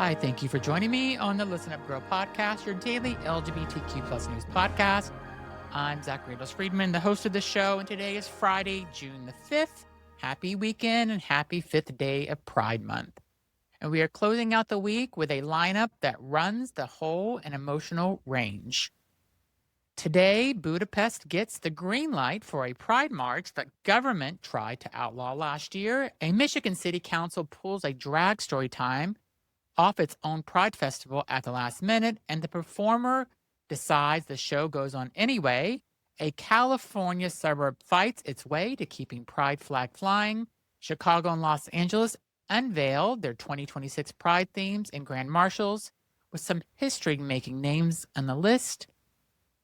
Hi, thank you for joining me on the Listen Up Girl podcast, your daily LGBTQ plus news podcast. I'm Zach Friedman, the host of the show, and today is Friday, June the 5th. Happy weekend and happy 5th day of Pride Month. And we are closing out the week with a lineup that runs the whole and emotional range. Today, Budapest gets the green light for a pride march that government tried to outlaw last year. A Michigan City Council pulls a drag story time off its own Pride Festival at the last minute, and the performer decides the show goes on anyway. A California suburb fights its way to keeping Pride flag flying. Chicago and Los Angeles unveiled their 2026 Pride themes in Grand Marshals, with some history-making names on the list.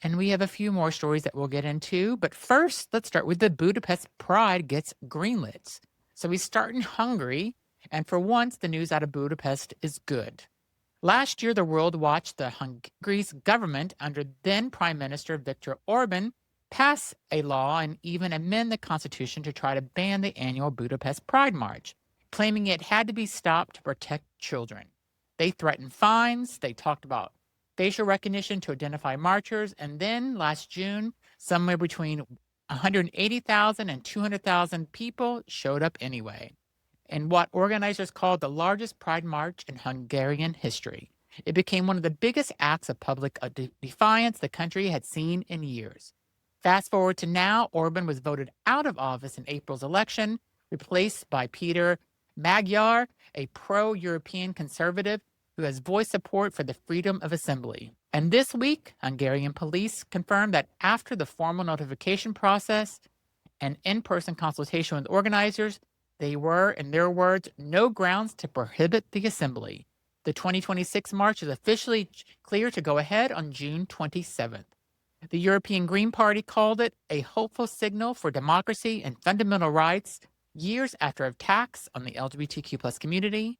And we have a few more stories that we'll get into. But first, let's start with the Budapest Pride gets greenlit. So we start in Hungary. And for once, the news out of Budapest is good. Last year, the world watched the Hungary's government under then Prime Minister Viktor Orban pass a law and even amend the constitution to try to ban the annual Budapest Pride March, claiming it had to be stopped to protect children. They threatened fines. They talked about facial recognition to identify marchers. And then last June, somewhere between 180,000 and 200,000 people showed up anyway, in what organizers called the largest Pride March in Hungarian history. It became one of the biggest acts of public defiance the country had seen in years. Fast forward to now, Orban was voted out of office in April's election, replaced by Peter Magyar, a pro-European conservative who has voiced support for the freedom of assembly. And this week, Hungarian police confirmed that after the formal notification process and in-person consultation with organizers, they were, in their words, no grounds to prohibit the assembly. The 2026 march is officially clear to go ahead on June 27th. The European Green Party called it a hopeful signal for democracy and fundamental rights years after attacks on the LGBTQ plus community.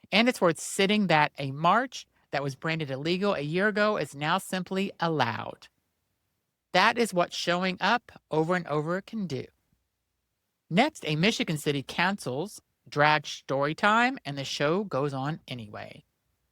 And it's worth citing that a march that was branded illegal a year ago is now simply allowed. That is what showing up over and over can do. Next, a Michigan City cancels drag story time, and the show goes on anyway.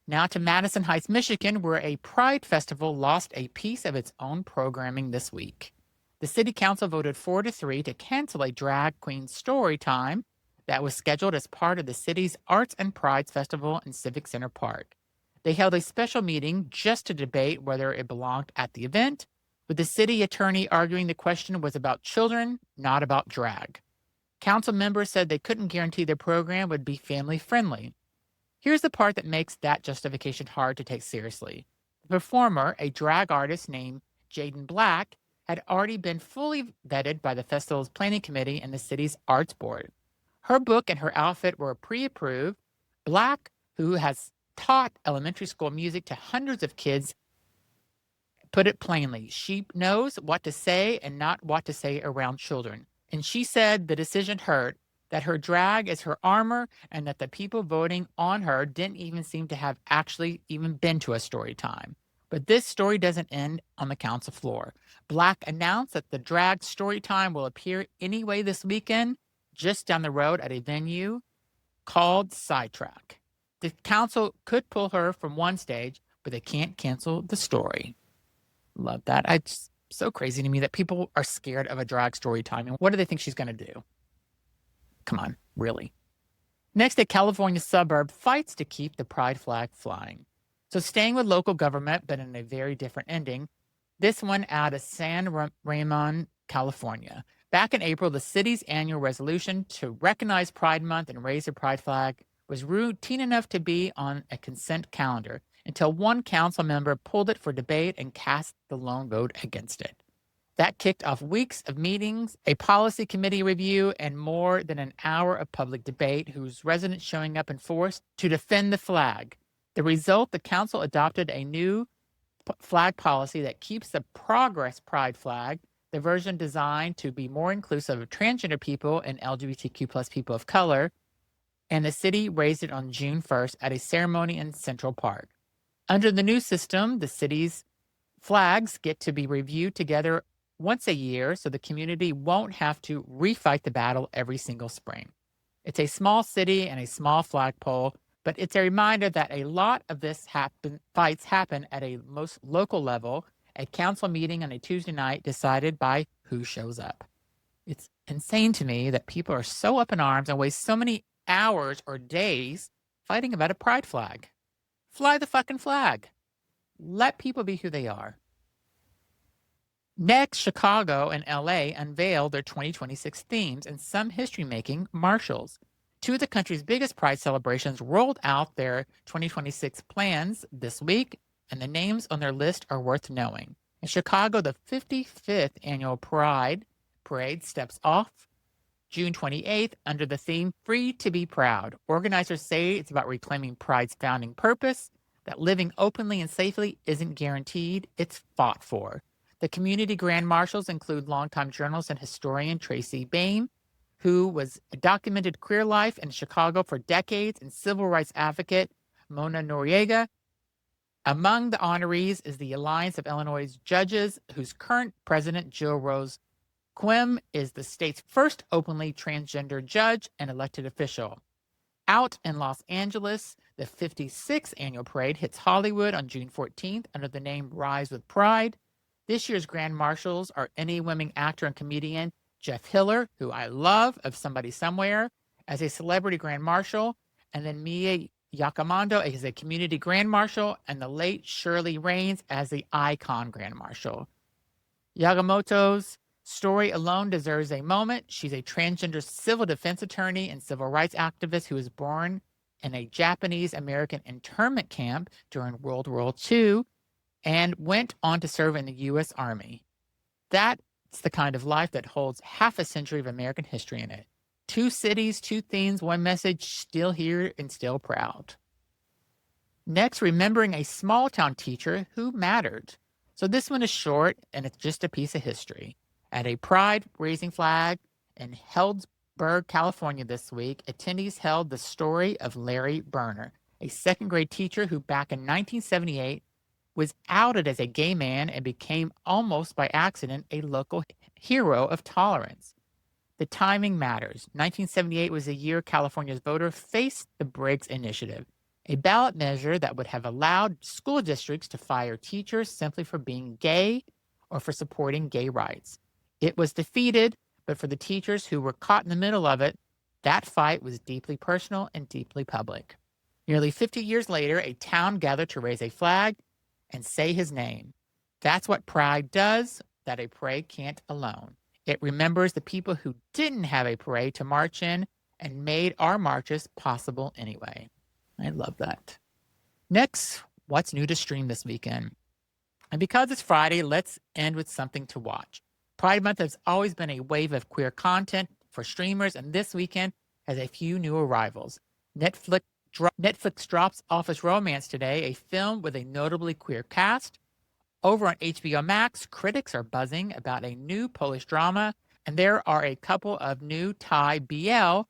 Now to Madison Heights, Michigan, where a Pride Festival lost a piece of its own programming this week. The city council voted 4-3 to cancel a drag queen story time that was scheduled as part of the city's Arts and Prides Festival in Civic Center Park. They held a special meeting just to debate whether it belonged at the event, with the city attorney arguing the question was about children, not about drag. Council members said they couldn't guarantee their program would be family-friendly. Here's the part that makes that justification hard to take seriously. The performer, a drag artist named Jaden Black, had already been fully vetted by the festival's planning committee and the city's arts board. Her book and her outfit were pre-approved. Black, who has taught elementary school music to hundreds of kids, put it plainly. She knows what to say and not what to say around children. And she said the decision hurt, that her drag is her armor, and that the people voting on her didn't even seem to have actually even been to a story time. But this story doesn't end on the council floor. Black announced that the drag story time will appear anyway this weekend, just down the road at a venue called Sidetrack. The council could pull her from one stage, but they can't cancel the story. Love that. It's so crazy to me that people are scared of a drag story time. And what do they think she's going to do? Come on, really? Next, a California suburb fights to keep the pride flag flying. So staying with local government, but in a very different ending, this one out of San Ramon, California. Back in April, the city's annual resolution to recognize Pride Month and raise the pride flag was routine enough to be on a consent calendar until one council member pulled it for debate and cast the lone vote against it. That kicked off weeks of meetings, a policy committee review, and more than an hour of public debate, whose residents showing up in force to defend the flag. The result, the council adopted a new flag policy that keeps the Progress Pride flag, the version designed to be more inclusive of transgender people and LGBTQ plus people of color, and the city raised it on June 1st at a ceremony in Central Park. Under the new system, the city's flags get to be reviewed together once a year, so the community won't have to refight the battle every single spring. It's a small city and a small flagpole, But it's a reminder that a lot of this fights happen at a most local level, a council meeting on a Tuesday night decided by who shows up. It's insane to me that people are so up in arms and waste so many hours or days fighting about a pride flag. Fly the fucking flag. Let people be who they are. Next, Chicago and LA unveiled their 2026 themes and some history-making Marshals. Two of the country's biggest pride celebrations rolled out their 2026 plans this week, and the names on their list are worth knowing. In Chicago, the 55th annual Pride Parade steps off June 28th under the theme Free to be Proud. Organizers say it's about reclaiming Pride's founding purpose, that living openly and safely isn't guaranteed, it's fought for. The community grand marshals include longtime journalist and historian Tracy Bain, who was a documented queer life in Chicago for decades, and civil rights advocate Mona Noriega. Among the honorees is the Alliance of Illinois Judges, whose current president, Jill Rose Quim, is the state's first openly transgender judge and elected official. Out in Los Angeles, the 56th annual parade hits Hollywood on June 14th under the name Rise with Pride. This year's grand marshals are NA-winning actor and comedian Jeff Hiller, who I love, of Somebody Somewhere, as a celebrity grand marshal, and then Mia Yakamondo as a community grand marshal, and the late Shirley Raines as the icon grand marshal. Yagamoto's story alone deserves a moment. She's a transgender civil defense attorney and civil rights activist who was born in a Japanese-American internment camp during World War II and went on to serve in the U.S. Army. That's the kind of life that holds half a century of American history in it. 2 cities, 2 themes, 1 message, still here and still proud. Next, remembering a small town teacher who mattered. So this one is short and it's just a piece of history. At a pride raising flag in Healdsburg, California this week, attendees held the story of Larry Berner, a 2nd grade teacher who back in 1978 was outed as a gay man and became almost by accident a local hero of tolerance. The timing matters. 1978 was the year California's voters faced the Briggs Initiative, a ballot measure that would have allowed school districts to fire teachers simply for being gay or for supporting gay rights. It was defeated, but for the teachers who were caught in the middle of it, that fight was deeply personal and deeply public. Nearly 50 years later, a town gathered to raise a flag and say his name. That's what Pride does, that a parade can't alone. It remembers the people who didn't have a parade to march in and made our marches possible anyway. I love that. Next, what's new to stream this weekend? And because it's Friday, let's end with something to watch. Pride Month has always been a wave of queer content for streamers, and this weekend has a few new arrivals. Netflix drops Office Romance today, a film with a notably queer cast. Over on HBO Max, critics are buzzing about a new Polish drama, and there are a couple of new Thai BL,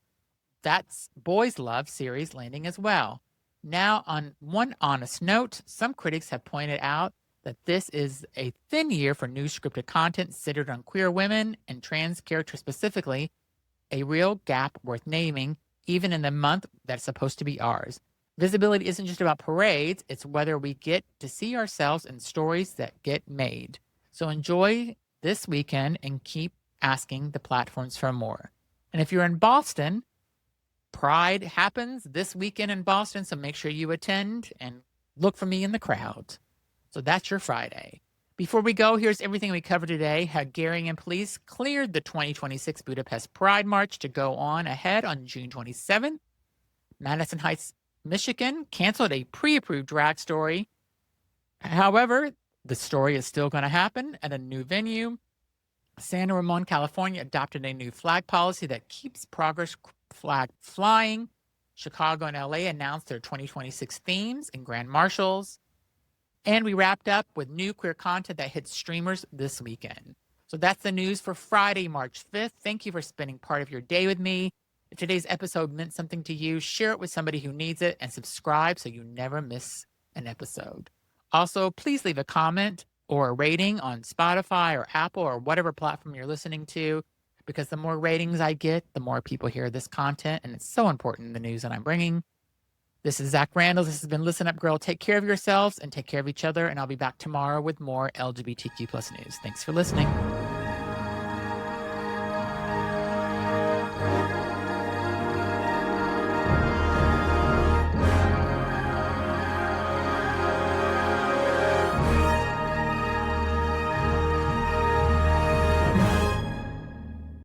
that's Boys Love series, landing as well. Now, on one honest note, some critics have pointed out that this is a thin year for new scripted content centered on queer women and trans characters specifically, a real gap worth naming, even in the month that's supposed to be ours. Visibility isn't just about parades, it's whether we get to see ourselves in stories that get made. So enjoy this weekend and keep asking the platforms for more. And if you're in Boston, Pride happens this weekend in Boston, so make sure you attend and look for me in the crowd. So that's your Friday. Before we go, here's everything we covered today. Hungarian police cleared the 2026 Budapest Pride March to go on ahead on June 27th. Madison Heights, Michigan canceled a pre-approved drag story. However, the story is still going to happen at a new venue. San Ramon, California adopted a new flag policy that keeps progress flag flying. Chicago and LA announced their 2026 themes and grand marshals. And we wrapped up with new queer content that hits streamers this weekend. So that's the news for Friday, March 5th. Thank you for spending part of your day with me. If today's episode meant something to you, share it with somebody who needs it and subscribe so you never miss an episode. Also, please leave a comment or a rating on Spotify or Apple or whatever platform you're listening to, because the more ratings I get, the more people hear this content, and it's so important in the news that I'm bringing. This is Zach Randall. This has been Listen Up Girl. Take care of yourselves and take care of each other. And I'll be back tomorrow with more LGBTQ plus news. Thanks for listening.